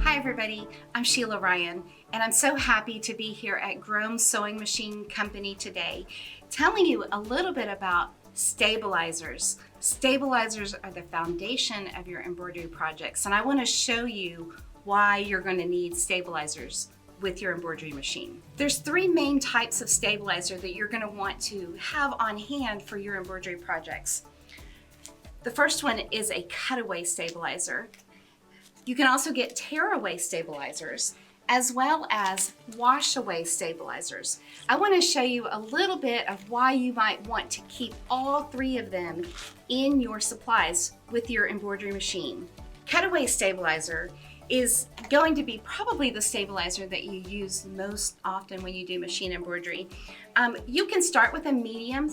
Hi everybody, I'm Sheila Ryan, and I'm so happy to be here at Grome Sewing Machine Company today, telling you a little bit about stabilizers. Stabilizers are the foundation of your embroidery projects, and I want to show you why you're going to need stabilizers with your embroidery machine. There's three main types of stabilizer that you're going to want to have on hand for your embroidery projects. The first one is a cutaway stabilizer. You can also get tearaway stabilizers as well as wash-away stabilizers. I want to show you a little bit of why you might want to keep all three of them in your supplies with your embroidery machine. Cutaway stabilizer is going to be probably the stabilizer that you use most often when you do machine embroidery. You can start with a medium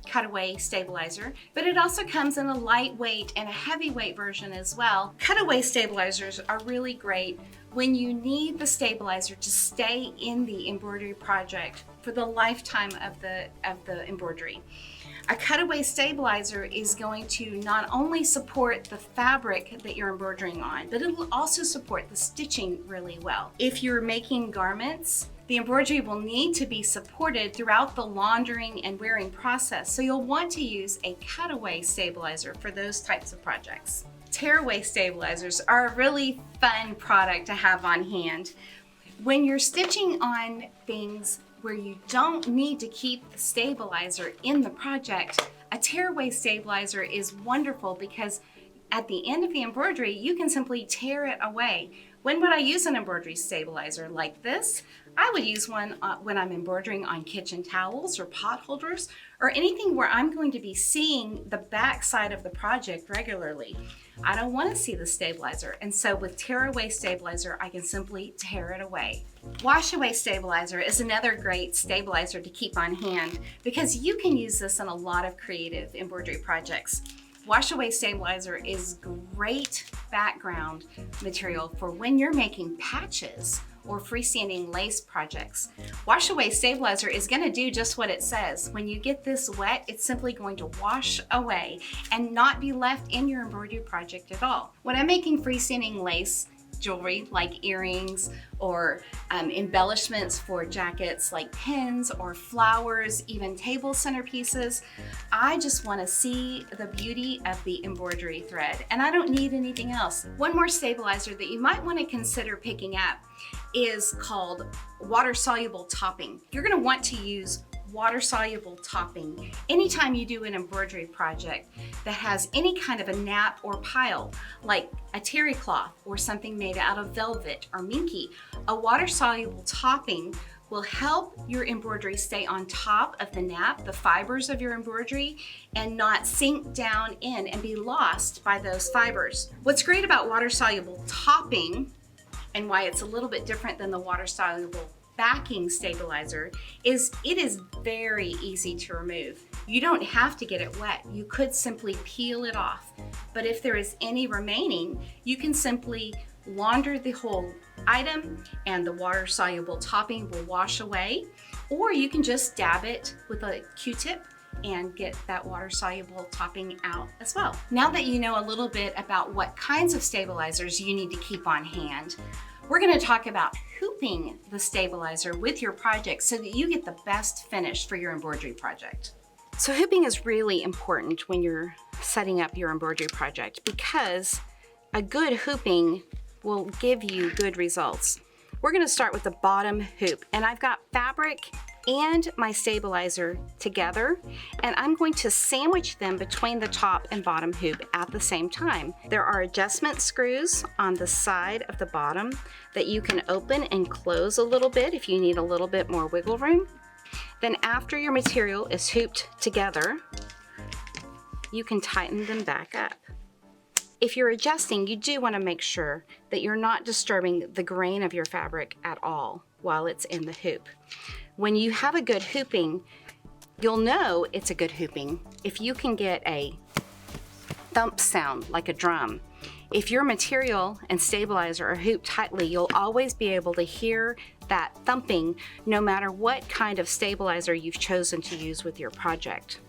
cutaway stabilizer, but it also comes in a lightweight and a heavyweight version as well. Cutaway stabilizers are really great when you need the stabilizer to stay in the embroidery project for the lifetime of the embroidery. A cutaway stabilizer is going to not only support the fabric that you're embroidering on, but it will also support the stitching really well. If you're making garments, the embroidery will need to be supported throughout the laundering and wearing process, so you'll want to use a cutaway stabilizer for those types of projects. Tearaway stabilizers are a really fun product to have on hand. When you're stitching on things where you don't need to keep the stabilizer in the project, a tearaway stabilizer is wonderful because at the end of the embroidery, you can simply tear it away. When would I use an embroidery stabilizer like this? I would use one when I'm embroidering on kitchen towels or pot holders or anything where I'm going to be seeing the back side of the project regularly. I don't want to see the stabilizer, and so with tearaway stabilizer, I can simply tear it away. Wash-away stabilizer is another great stabilizer to keep on hand because you can use this in a lot of creative embroidery projects. Wash-away stabilizer is great background material for when you're making patches or freestanding lace projects. Wash-away stabilizer is going to do just what it says. When you get this wet, it's simply going to wash away and not be left in your embroidery project at all. When I'm making freestanding lace jewelry like earrings or embellishments for jackets like pins or flowers, even table centerpieces, I just want to see the beauty of the embroidery thread and I don't need anything else. One more stabilizer that you might want to consider picking up is called water-soluble topping. You're going to want to use water-soluble topping anytime you do an embroidery project that has any kind of a nap or pile, like a terry cloth or something made out of velvet or minky. A water-soluble topping will help your embroidery stay on top of the nap, the fibers of your embroidery, and not sink down in and be lost by those fibers. What's great about water-soluble topping and why it's a little bit different than the water-soluble backing stabilizer is it is very easy to remove. You don't have to get it wet. You could simply peel it off. But if there is any remaining, you can simply launder the whole item and the water-soluble topping will wash away, or you can just dab it with a Q-tip and get that water-soluble topping out as well. Now that you know a little bit about what kinds of stabilizers you need to keep on hand, we're going to talk about hooping the stabilizer with your project so that you get the best finish for your embroidery project. So hooping is really important when you're setting up your embroidery project because a good hooping will give you good results. We're going to start with the bottom hoop, and I've got fabric and my stabilizer together, and I'm going to sandwich them between the top and bottom hoop at the same time. There are adjustment screws on the side of the bottom that you can open and close a little bit if you need a little bit more wiggle room. Then after your material is hooped together, you can tighten them back up. If you're adjusting, you do want to make sure that you're not disturbing the grain of your fabric at all while it's in the hoop. When you have a good hooping, you'll know it's a good hooping if you can get a thump sound like a drum. If your material and stabilizer are hooped tightly, you'll always be able to hear that thumping no matter what kind of stabilizer you've chosen to use with your project.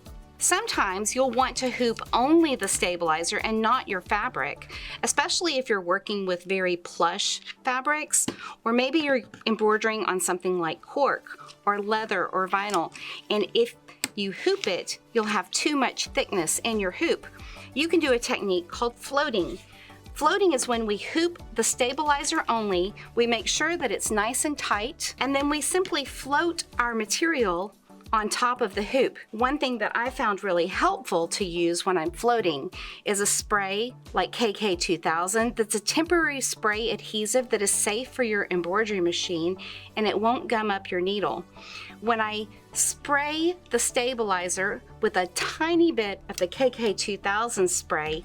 Sometimes you'll want to hoop only the stabilizer and not your fabric, especially if you're working with very plush fabrics, or maybe you're embroidering on something like cork or leather or vinyl. And if you hoop it, you'll have too much thickness in your hoop. You can do a technique called floating. Floating is when we hoop the stabilizer only, we make sure that it's nice and tight, and then we simply float our material on top of the hoop. One thing that I found really helpful to use when I'm floating is a spray like KK2000 that's a temporary spray adhesive that is safe for your embroidery machine and it won't gum up your needle. When I spray the stabilizer with a tiny bit of the KK2000 spray,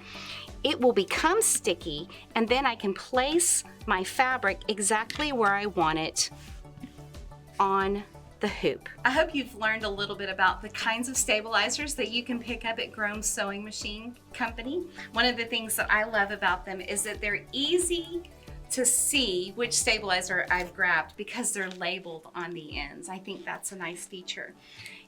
it will become sticky, and then I can place my fabric exactly where I want it on the hoop. I hope you've learned a little bit about the kinds of stabilizers that you can pick up at Gromes Sewing Machine Company. One of the things that I love about them is that they're easy to see which stabilizer I've grabbed because they're labeled on the ends. I think that's a nice feature.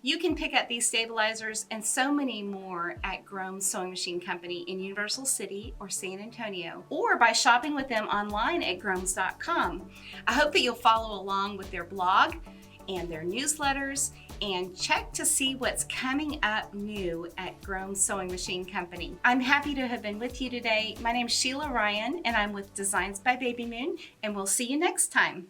You can pick up these stabilizers and so many more at Gromes Sewing Machine Company in Universal City or San Antonio, or by shopping with them online at gromes.com. I hope that you'll follow along with their blog and their newsletters and check to see what's coming up new at Gromes Sewing Machine Company. I'm happy to have been with you today. My name's Sheila Ryan and I'm with Designs by Baby Moon, and we'll see you next time.